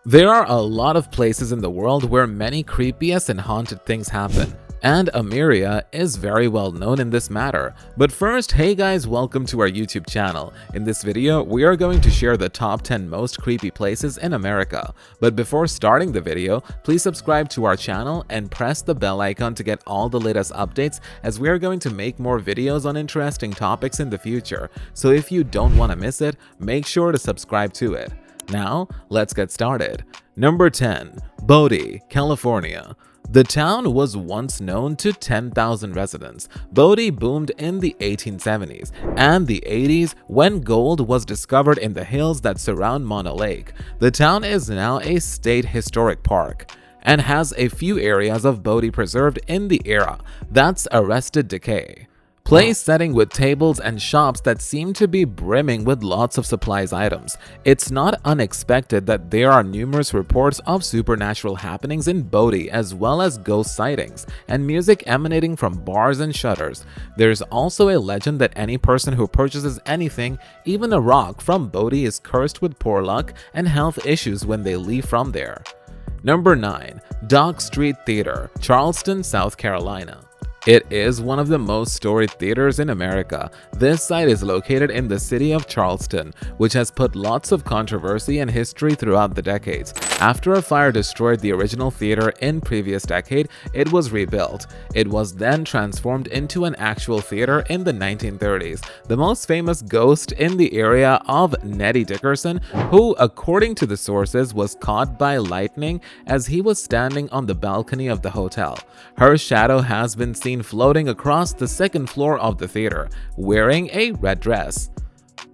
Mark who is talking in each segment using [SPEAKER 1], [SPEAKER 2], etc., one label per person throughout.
[SPEAKER 1] There are a lot of places in the world where many creepiest and haunted things happen, and Ameria is very well known in this matter. But first, hey guys, welcome to our YouTube channel. In this video, we are going to share the top 10 most creepy places in America. But before starting the video, please subscribe to our channel and press the bell icon to get all the latest updates, as we are going to make more videos on interesting topics in the future. So if you don't want to miss it, make sure to subscribe to it. Now, let's get started. Number 10. Bodhi, California. The town was once known to 10,000 residents. Bodhi boomed in the 1870s and the 80s when gold was discovered in the hills that surround Mono Lake. The town is now a state historic park and has a few areas of Bodhi preserved in the era that's arrested decay. Place setting with tables and shops that seem to be brimming with lots of supplies items. It's not unexpected that there are numerous reports of supernatural happenings in Bodhi, as well as ghost sightings and music emanating from bars and shutters. There's also a legend that any person who purchases anything, even a rock, from Bodhi is cursed with poor luck and health issues when they leave from there. Number 9. Dock Street Theater, Charleston, South Carolina. It is one of the most storied theaters in America. This site is located in the city of Charleston, which has put lots of controversy and history throughout the decades. After a fire destroyed the original theater in previous decade, it was rebuilt. It was then transformed into an actual theater in the 1930s. The most famous ghost in the area of Nettie Dickerson, who, according to the sources, was caught by lightning as he was standing on the balcony of the hotel. Her shadow has been seen floating across the second floor of the theater, wearing a red dress.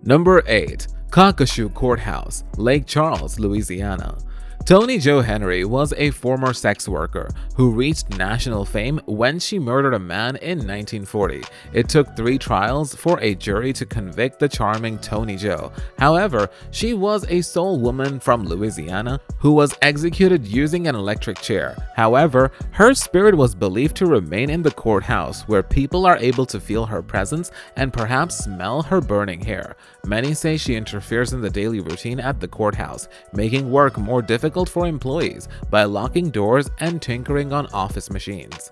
[SPEAKER 1] Number 8. Kakashi Courthouse, Lake Charles, Louisiana. Toni Jo Henry was a former sex worker who reached national fame when she murdered a man in 1940. It took 3 trials for a jury to convict the charming Toni Jo. However, she was a sole woman from Louisiana who was executed using an electric chair. However, her spirit was believed to remain in the courthouse, where people are able to feel her presence and perhaps smell her burning hair. Many say she interferes in the daily routine at the courthouse, making work more difficult for employees by locking doors and tinkering on office machines.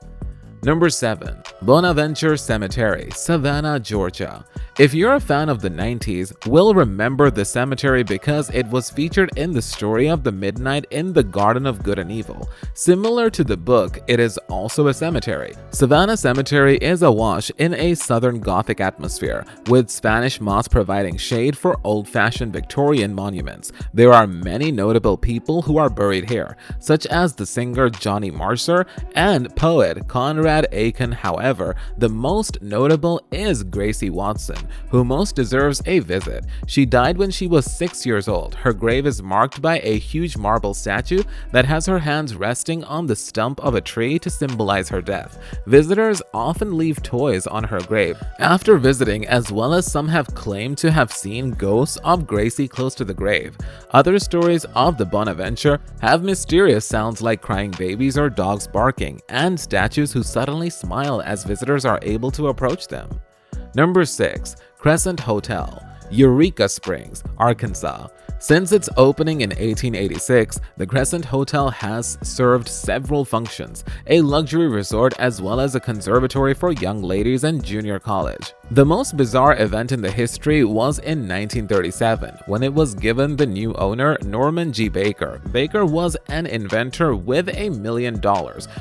[SPEAKER 1] Number 7. Lunaventure Cemetery, Savannah, Georgia. If you're a fan of the 90s, will remember the cemetery because it was featured in the story of the Midnight in the Garden of Good and Evil. Similar to the book, it is also a cemetery. Savannah Cemetery is awash in a Southern Gothic atmosphere, with Spanish moss providing shade for old-fashioned Victorian monuments. There are many notable people who are buried here, such as the singer Johnny Mercer and poet Conrad Aiken. However, the most notable is Gracie Watson, who most deserves a visit. She died when she was 6 years old. Her grave is marked by a huge marble statue that has her hands resting on the stump of a tree to symbolize her death. Visitors often leave toys on her grave after visiting, as well as some have claimed to have seen ghosts of Gracie close to the grave. Other stories of the Bonaventure have mysterious sounds like crying babies or dogs barking, and statues who suddenly smile as visitors are able to approach them. Number 6. Crescent Hotel, Eureka Springs, Arkansas. Since its opening in 1886, the Crescent Hotel has served several functions, a luxury resort as well as a conservatory for young ladies and junior college. The most bizarre event in the history was in 1937, when it was given the new owner, Norman G. Baker. Baker was an inventor with $1 million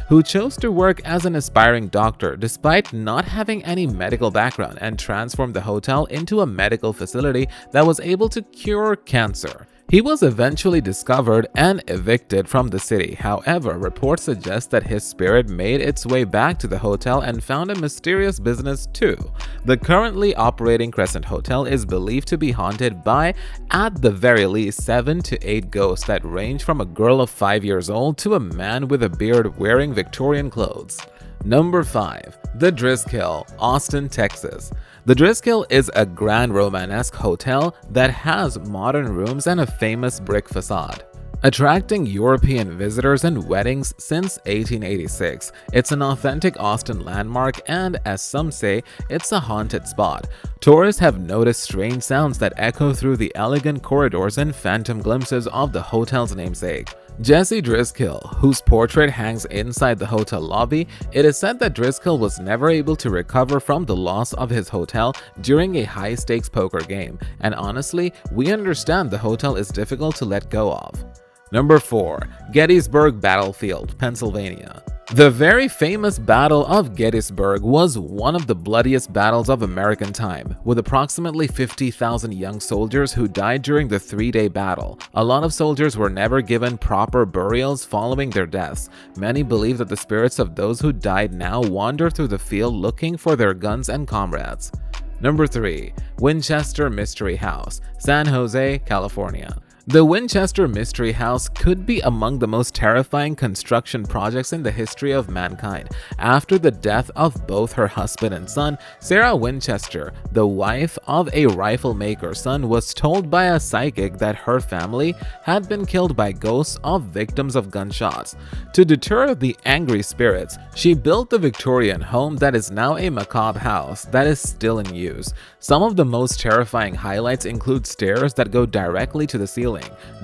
[SPEAKER 1] who chose to work as an aspiring doctor despite not having any medical background, and transformed the hotel into a medical facility that was able to cure cancer. He was eventually discovered and evicted from the city. However, reports suggest that his spirit made its way back to the hotel and found a mysterious business too. The currently operating Crescent Hotel is believed to be haunted by, at the very least, 7 to 8 ghosts that range from a girl of 5 years old to a man with a beard wearing Victorian clothes. Number 5. Thedriss Kill, Austin, Texas. Thedriss Kill is a grand Romanesque hotel that has modern rooms and a famous brick facade. Attracting European visitors and weddings since 1886, it's an authentic Austin landmark and, as some say, it's a haunted spot. Tourists have noticed strange sounds that echo through the elegant corridors and phantom glimpses of the hotel's namesake. Thedriss Kill, whose portrait hangs inside the hotel lobby, it is said that Driscoll was never able to recover from the loss of his hotel during a high-stakes poker game, and honestly, we understand the hotel is difficult to let go of. Number 4. Gettysburg Battlefield, Pennsylvania. The very famous Battle of Gettysburg was one of the bloodiest battles of American time, with approximately 50,000 young soldiers who died during the three-day battle. A lot of soldiers were never given proper burials following their deaths. Many believe that the spirits of those who died now wander through the field looking for their guns and comrades. Number 3. Winchester Mystery House, San Jose, California. The Winchester Mystery House could be among the most terrifying construction projects in the history of mankind. After the death of both her husband and son, Sarah Winchester, the wife of a rifle maker's son, was told by a psychic that her family had been killed by ghosts of victims of gunshots. To deter the angry spirits, she built the Victorian home that is now a macabre house that is still in use. Some of the most terrifying highlights include stairs that go directly to the ceiling,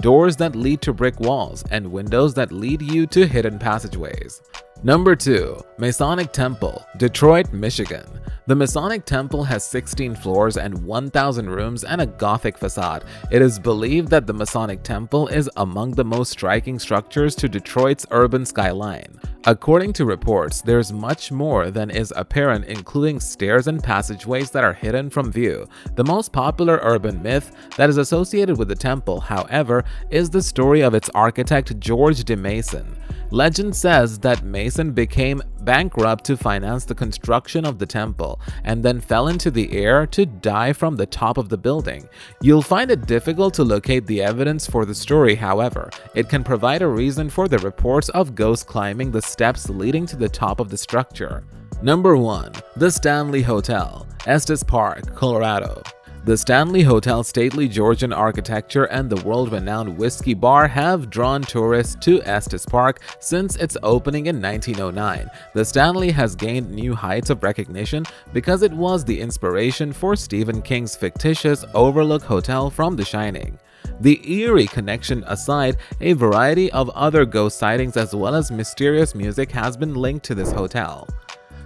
[SPEAKER 1] doors that lead to brick walls, and windows that lead you to hidden passageways. Number 2. Masonic Temple, Detroit, Michigan. The Masonic Temple has 16 floors and 1,000 rooms and a Gothic facade. It is believed that the Masonic Temple is among the most striking structures to Detroit's urban skyline. According to reports, there's much more than is apparent, including stairs and passageways that are hidden from view. The most popular urban myth that is associated with the temple, however, is the story of its architect George de Mason. Legend says that Mason became bankrupt to finance the construction of the temple and then fell into the air to die from the top of the building. You'll find it difficult to locate the evidence for the story, however. It can provide a reason for the reports of ghosts climbing the steps leading to the top of the structure. Number 1. The Stanley Hotel, Estes Park, Colorado. The Stanley Hotel's stately Georgian architecture and the world-renowned whiskey bar have drawn tourists to Estes Park since its opening in 1909. The Stanley has gained new heights of recognition because it was the inspiration for Stephen King's fictitious Overlook Hotel from The Shining. The eerie connection aside, a variety of other ghost sightings as well as mysterious music has been linked to this hotel.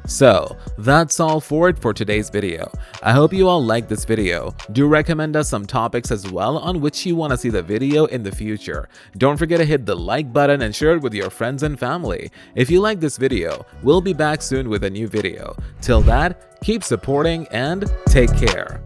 [SPEAKER 1] So, that's all for it for today's video. I hope you all liked this video. Do recommend us some topics as well on which you want to see the video in the future. Don't forget to hit the like button and share it with your friends and family. If you like this video, we'll be back soon with a new video. Till that, keep supporting and take care.